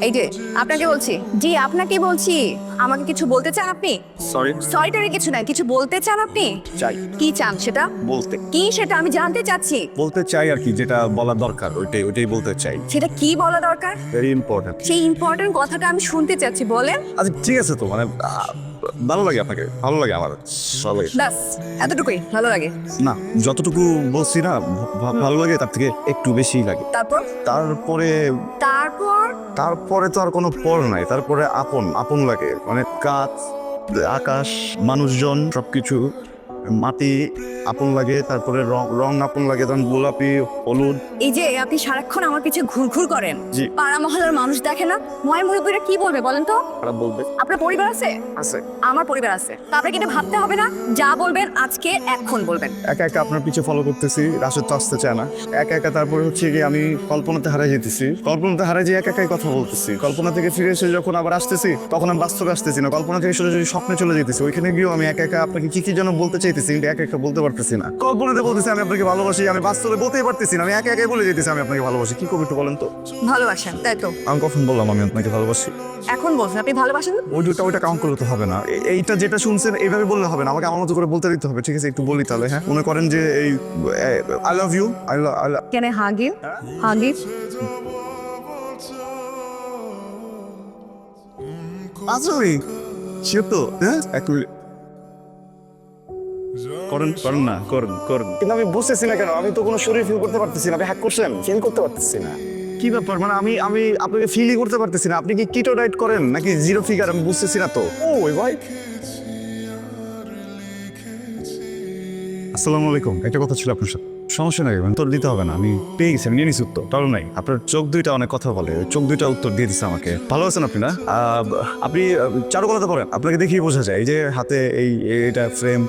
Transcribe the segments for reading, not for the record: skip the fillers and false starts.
এই যে আপনাকে বলছি, জি আপনাকে বলছি, আমাকে কিছু বলতে চান আপনি? সরি। সরিটারে কিছু নাই, কিছু বলতে চান আপনি? চাই কি চান সেটা? বলতে কি সেটা আমি জানতে চাচ্ছি। বলতে চাই আর কি, যেটা বলা দরকার ওইটাই বলতে চাই। সেটা কি বলা দরকার? Very important. সেই ইম্পর্টেন্ট কথাটা আমি শুনতে চাচ্ছি, বলেন। আচ্ছা ঠিক আছে, তো মানে ভালো লাগে আপনাকে, ভালো লাগে আমার সবাই। ব্যাস এতটুকুই ভালো লাগে। না, যতটুকু বলছি না ভালো লাগে, তার থেকে একটু বেশি লাগে। তারপর তারপরে তারপর তারপরে তো আর কোনো পর নাই, তারপরে আপন আপন লাগে, মানে গাছ, আকাশ, মানুষজন, সবকিছু, মাটি আপন লাগে। তারপরে রং রং আপন লাগে, যেমন গোলাপি, হলুদ। এই যে আপনি সারাক্ষণ আমার পিছে ঘুরঘুর করেন, জি। পাড়া মহল্লার মানুষ দেখে না, ময় মুরব্বীরা কি বলবে বলেন তো? খারাপ বলবে। আপনার পরিবার আছে? আছে। আমার পরিবার আছে। তা আপনাকে এটা ভাবতে হবে না? যা বলবেন আজকে এখন বলবেন। একা একা আপনার পিছে ফলো করতেছি, রাশেদ তো আসতে চায় না। একা একা তারপরে হচ্ছে কি, আমি কল্পনাতে হারাই যেতেছি, কল্পনাতে হারাই যেয়ে একা একাই কথা বলতেছি। কল্পনা থেকে ফিরে এসে যখন আবার আসতেছি, তখন আমি বাস্তবে আসতেছি না, কল্পনা থেকে সোজাসুজি স্বপ্নে চলে যেতেছি। ওইখানে গিয়েও আমি একা একা আপনাকে কি কি যেন বলতে চাইতেছি, কিন্তু একা একা বলতে পারতেছি না। কল্পনাতে বলতেছি আমি আপনাকে ভালোবাসি, আমি বাস্তবে বলতেই পারতেছি না, আমি একা একাই বলে যেতেছি আমি আপনাকে ভালোবাসি। কি করবো একটু বলেন তো? ভালোবাসেন তাই তো? আমি কখন বললাম আমি আপনাকে ভালোবাসি? এখন বলছেন আপনি ভালোবাসেন না? ওইটা কাউন্ট করলে তো হবে না। এইটা যেটা শুনছেন এইভাবে বললে হবে না, আমাকে আমার মতো করে বলতে দিতে হবে। ঠিক আছে, একটু বলি তাহলে। হ্যাঁ, মনে করেন যে এই আই লাভ ইউ, কেন হাগি হাগি আসলে সে তো হ্যাঁ একটু করেন না, করেন। কিন্তু আমি বুঝতেছি না কেন, আমি তো কোনো শরীর ফিল করতে পারতেছি না। আপনি হ্যাক করছেন, ফিল করতে পারতেছি না। কি ব্যাপার, মানে আমি আপনাকে ফিলই করতে পারতেছি না। আপনি কি কিটো ডায়েট করেন নাকি জিরো ফিগার, আমি বুঝতেছি না তো। ও ভাই, আসসালামু আলাইকুম। একটা কথা ছিল আপনার সাথে। সমস্যা নাই, উত্তর দিতে হবে না, আমি পেয়ে গেছি, আমি নিয়ে নিছি উত্তর, তাহলে নাই। আপনার চোখ দুইটা অনেক কথা বলে, ওই চোখ দুইটা উত্তর দিয়ে দিচ্ছে আমাকে। ভালো আছেন আপনি না? আপনি চারুকলাতে পড়েন, আপনাকে দেখেই বোঝা যায়। এই যে হাতে এটা ফ্রেম,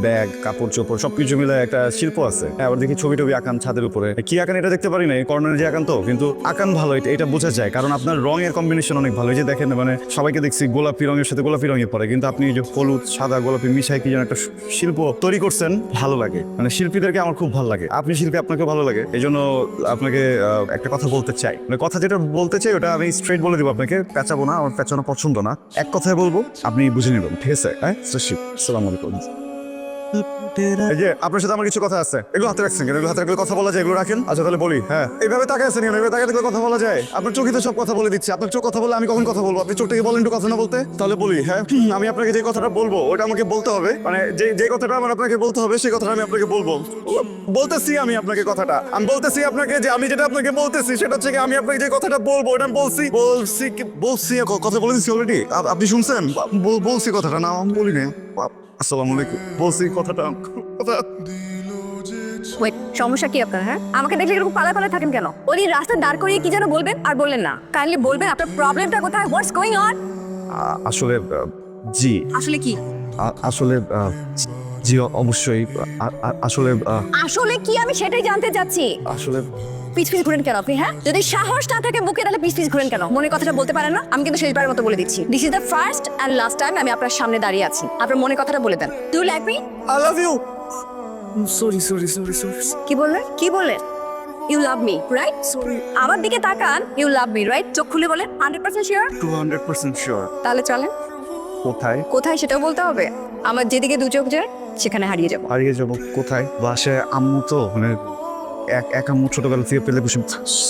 ব্যাগ, কাপড় চোপড় সবকিছু মিলে একটা শিল্প আছে। হ্যাঁ, আবার দেখি ছবি টবি আঁকান ছাদের উপরে। কি আঁকান এটা দেখতে পারি না, কর্নারে যে আঁকান তো, কিন্তু আঁকান ভালো, এটা বোঝা যায়। কারণ আপনার রঙের কম্বিনেশন অনেক ভালো। এই যে দেখেন, মানে সবাইকে দেখছি গোলাপি রঙের সাথে গোলাপি রঙের পরে, কিন্তু আপনি যে হলুদ সাদা গোলাপি মিশাই কি যেন একটা শিল্প তৈরি করছেন, ভালো লাগে। মানে শিল্পীদেরকে আমার খুব ভালো লাগে। আপনি শিল্পী, আপনাকে ভালো লাগে। এই জন্য আপনাকে একটা কথা বলতে চাই। মানে কথা যেটা বলতে চাই ওটা আমি স্ট্রেট বলে দিব আপনাকে, পেঁচাবো না, আমার পেঁচানো পছন্দ না। এক কথায় বলবো, আপনি বুঝে নেবেন, ঠিক আছে? হ্যাঁ, আসসালামু আলাইকুম। এই যে আপনার সাথে আমার কিছু কথা আছে, এগুলো হাতে রাখছেন কেন? এগুলো হাতে রাখলে কথা বলা যায়, এগুলো রাখেন। আচ্ছা তাহলে বলি। হ্যাঁ, এইভাবে তাকায় আছেন কেন? এইভাবে তাকায় থাকলে কথা বলা যায়? আপনার চোখই তো সব কথা বলে দিচ্ছে। আপনার চোখ কথা বলে আমি কখন কথা বলবো? আপনি চোখ থেকে বলেন একটু কথা না বলতে। তাহলে বলি। হ্যাঁ, আমি আপনাকে যে কথাটা বলবো ওটা আমাকে বলতে হবে, মানে যে কথাটা আমার আপনাকে বলতে হবে সেই কথাটা আমি আপনাকে বলবো। বলতেছি আমি আপনাকে কথাটা, আমি বলতেছি আপনাকে যে আমি যেটা আপনাকে বলতেছি সেটা হচ্ছে আমি আপনাকে যে কথাটা বলবো ওটা বলছি কথা বলে দিচ্ছি অলরেডি। আপনি শুনছেন? বলছি কথাটা, না আমি বলি না। আসসালামু আলাইকুম। বলছি কথাটা। ওয়েট, সমস্যা কি আপনার? হ্যাঁ, আমাকে দেখলে এরকম পালাপালা থাকেন কেন? ওই রাস্তা দাঁড় করিয়ে কি যেন বলবেন আর বললেন না। কাইন্ডলি বলবেন আপনার প্রবলেমটা কোথায়, হোয়াটস গোইং অন? আসলে জি, আসলে কি? আসলে জি অবশ্যই। আসলে আসলে কি আমি সেটাই জানতে চাচ্ছি। আসলে পিছ ঘুরেন কেন আপনি? হ্যাঁ, যদি সাহস না থাকে বুকে, তাহলে পিছ ঘুরেন কেন? মনের কথাটা বলতে পারেন না? আমি কিন্তু শেষবারের মতো বলে দিচ্ছি, this is the first and last time আমি আপনার সামনে দাঁড়িয়ে আছি। আপনার মনের কথাটা বলে দেন। Do like me? I love you. Sorry. কি বললেন? কি বললেন? You love me, right? Sorry. আমার দিকে তাকান। You love me, right? চোখ খুলে বলেন 100% শিওর? 200% শিওর। তাহলে চলেন। কোথায়? কোথায় সেটাও বলতে হবে? আমার যেদিকে দু চোখ যায় সেখানে হারিয়ে যাবো। হারিয়ে যাবো কোথায়? বাসায় আম্মু তো, মানে এক আম্মু ছোটবেলা থেকে পেলে পুষে,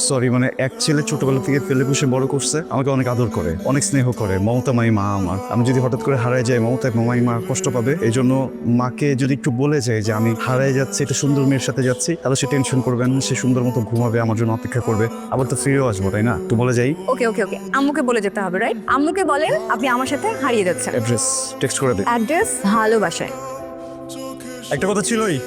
সরি মানে এক ছেলে ছোটবেলা থেকে পেলে পুষে বড় করছে। আমাকে অনেক আদর করে, অনেক স্নেহ করে। মমতা মাই মা আমার। আমি যদি হঠাৎ করে হারাই যাই, মমতা মামাই মা কষ্ট পাবে। এই জন্য মাকে যদি একটু বলে যায় যে আমি হারাই যাচ্ছি, একটা সুন্দর মেয়ের সাথে যাচ্ছি, তাহলে সে টেনশন করবেন, সে সুন্দর মতো ঘুমাবে, আমার জন্য অপেক্ষা করবে। আবার তো ফিরেও আসবো, তাই না? তো বলে যাই। ওকে, আম্মুকে বলে যেতে হবে, রাইট? আম্মুকে বলেন আপনি আমার সাথে হারিয়ে যাচ্ছেন। অ্যাড্রেস টেক্সট করে দে। অ্যাড্রেস ভালোবাসায়। একটা কথা ছিলই,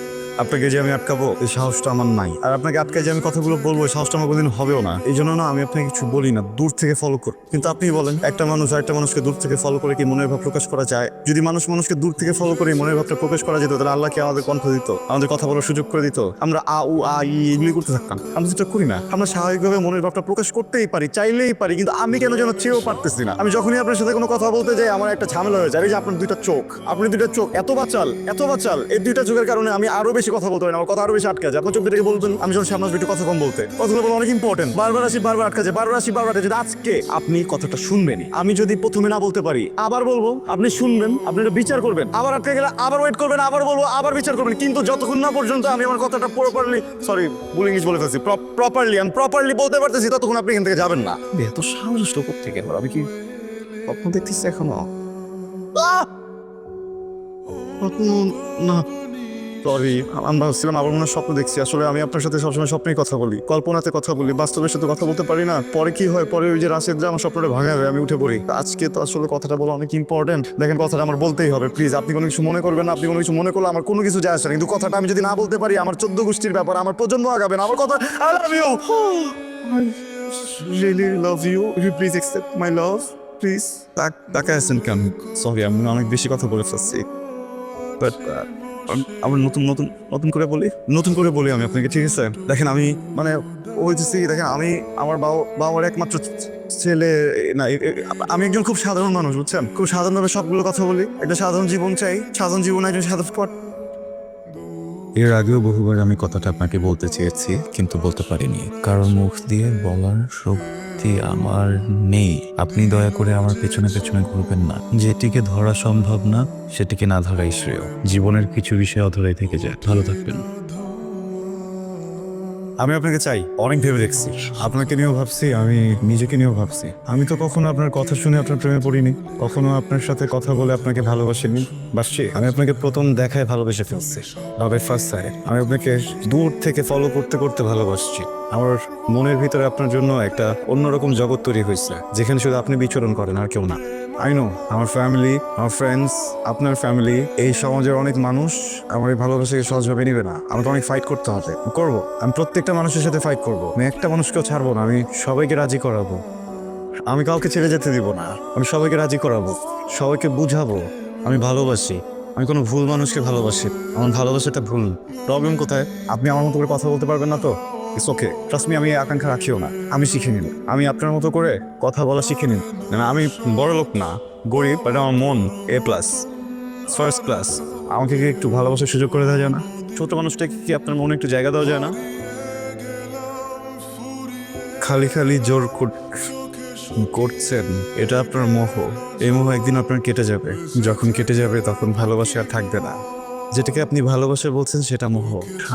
আপনাকে যে আমি আটকাবো এই সাহসটা আমার নাই। আর আপনাকে আটকায় যে আমি কথাগুলো বলবো এই সাহসটা আমার কোনোদিন হবেও না। এই জন্য না আমি আপনাকে কিছু বলি না, দূর থেকে ফলো করি। কিন্তু আপনি বলেন, একটা মানুষ আরেকটা মানুষকে দূর থেকে ফলো করে কি মনের ভাব প্রকাশ করা যায়? যদি মানুষকে দূর থেকে ফলো করে মনের ভাবটা প্রকাশ করা যেত, তাহলে আল্লাহকে আমাদের কণ্ঠ দিত, আমাদের কথা বলার সুযোগ করে দিত। আমরা আ উ আ ই এগুলি করতে থাকতাম। আমরা যেটা করি না, আমরা স্বাভাবিকভাবে মনের ভাবটা প্রকাশ করতেই পারি, চাইলেই পারি, কিন্তু আমি কেন যেন চেয়েও পারতেছি না। আমি যখনই আপনার সাথে কোনো কথা বলতে যাই আমার একটা ঝামেলা হয়ে যায়। এই যে আপনার দুইটা চোখ, আপনি দুইটা চোখ এত বাচাল, এই দুইটা চোখের কারণে আমি আরো বেশি কথা বলতে হয় না, আমার কথা আরো বেশি আটকে যায়। আপনার চোখ থেকে বলবেন আমি যখন সামনে আসবো একটু কথা কম বলতে, কথাগুলো বলা অনেক ইম্পর্টেন্ট। বারবার আসি বারবার আটকে যায়, বারবার আসি বারবার আটকে যায়। আজকে আপনি কথাটা শুনবেনই। আমি যদি প্রথমে না বলতে পারি আবার বলবো, আপনি শুনবেন, আপনি এটা বিচার করবেন, আবার আটকে গেলে আবার ওয়েট করবেন, আবার বলবো, আবার বিচার করবেন। কিন্তু যতক্ষণ না পর্যন্ত আমি আমার কথাটা প্রপারলি, সরি ভুল ইংলিশ বলে ফেলছি, প্রপারলি বলতে পারতেছি, ততক্ষণ আপনি এখান থেকে যাবেন না। এত সাহস লোক থেকে আমি কি স্বপ্ন দেখতেছি এখনো? না সরি, আমরা ভাবছিলাম আবার মনে হয় স্বপ্ন দেখছি। আসলে আমি আপনার সাথে সবসময় স্বপ্নেই কথা বলি, কল্পনাতে কথা বলি, বাস্তবের সাথে কথা বলতে পারি না। পরে কি হয়, পরে ওই যে রাশেদ যে আমার স্বপ্নটা ভাঙা হয়ে আমি উঠে পড়ি। আজকে তো আসলে কথাটা বলা অনেক ইম্পর্টেন্ট। দেখেন কথাটা আমার বলতেই হবে, প্লিজ। আপনি কোনো কিছু মনে করবেন না, আপনি কোনো কিছু মনে করলে আমার কোনো কিছু যায় আসে না। কিন্তু কথাটা আমি যদি না বলতে পারি, আমার 14 গোষ্ঠীর ব্যাপার, আমার প্রজন্ম আগাবে না। আমার কথা, I love you, I really love you, you please accept my love please. তাকে আসেন কেন? সরি, আমি অনেক বেশি কথা বলে ফেলছি। বাট আমার নতুন করে বলি আমি আপনাকে, ঠিক আছে? দেখেন আমি মানে হয়েছি, দেখেন আমি আমার বাবার একমাত্র ছেলে না। আমি একজন খুব সাধারণ মানুষ, বুঝছেন? খুব সাধারণভাবে সবগুলো কথা বলি। একটা সাধারণ জীবন চাই, সাধারণ জীবন একজন সাধারণ। এর আগেও বহুবার আমি কথাটা আপনাকে বলতে চেয়েছি, কিন্তু বলতে পারিনি, কারণ মুখ দিয়ে বলার শক্তি আমার নেই। আপনি দয়া করে আমার পেছনে পেছনে ঘুরবেন না। যেটিকে ধরা সম্ভব না সেটিকে না ধরাই শ্রেয়। জীবনের কিছু বিষয় অধরাই থেকে যায়। ভালো থাকবেন। আমি আপনাকে চাই, অনেক ভেবে দেখছি, আপনাকে নিয়েও ভাবছি, আমি নিজেকে নিয়েও ভাবছি। আমি তো কখনো আপনার কথা শুনে আপনার প্রেমে পড়িনি, কখনো আপনার সাথে কথা বলে আপনাকে ভালোবাসিনি। বাসছি, আমি আপনাকে প্রথম দেখায় ভালোবেসে ফেলছি, লাভের ফার্স্ট সাইড। আমি আপনাকে দূর থেকে ফলো করতে করতে ভালোবাসছি। আমার মনের ভিতরে আপনার জন্য একটা অন্যরকম জগৎ তৈরি হয়েছে, যেখানে শুধু আপনি বিচরণ করেন আর কেউ না। আই নো আমার ফ্যামিলি, আমার ফ্রেন্ডস, আপনার ফ্যামিলি, এই সমাজের অনেক মানুষ আমার এই ভালোবাসাকে সহজভাবে নিবে না। আমাকে অনেক ফাইট করতে হবে, করবো। আমি প্রত্যেকটা মানুষের সাথে ফাইট করবো। আমি একটা মানুষকেও ছাড়বো না, আমি সবাইকে রাজি করাবো। আমি কাউকে ছেড়ে যেতে দিব না। আমি সবাইকে রাজি করাবো, সবাইকে বুঝাবো আমি ভালোবাসি। আমি কোনো ভুল মানুষকে ভালোবাসি, আমার ভালোবাসাটা ভুল। প্রবলেম কোথায়? আপনি আমার মতো করে কথা বলতে পারবেন না তো? ইটস ওকে, ট্রাস্ট মি, আমি এই আকাঙ্ক্ষা রাখিও না। আমি শিখে নিব, আমি আপনার মতো করে কথা বলা শিখে নিব। না, আমি বড় লোক না, গরিব, বাট আমার মন A+, ফার্স্ট ক্লাস। আমাকে কি একটু ভালোবাসার সুযোগ করে দেওয়া যায় না? ছোট মানুষটাকে কি আপনার মনে একটু জায়গা দেওয়া যায় না? খালি খালি জোর করছেন, এটা আপনার মোহ। এই মোহ একদিন আপনার কেটে যাবে। যখন কেটে যাবে তখন ভালোবাসা আর থাকবে না। যেটাকে আপনি ভালোবাসা বলছেন সেটা মোহ,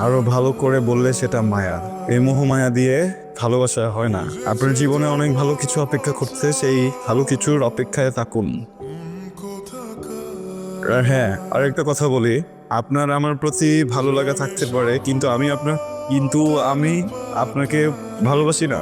আরো ভালো করে বললে সেটা মায়া। এই মোহ মায়া দিয়ে ভালোবাসা হয় না। আপনার জীবনে অনেক ভালো কিছু অপেক্ষা করছে, সেই ভালো কিছুর অপেক্ষায় থাকুন। আর হ্যাঁ, আরেকটা কথা বলি, আপনার আমার প্রতি ভালো লাগা থাকতে পারে, কিন্তু আমি আপনাকে ভালোবাসি না।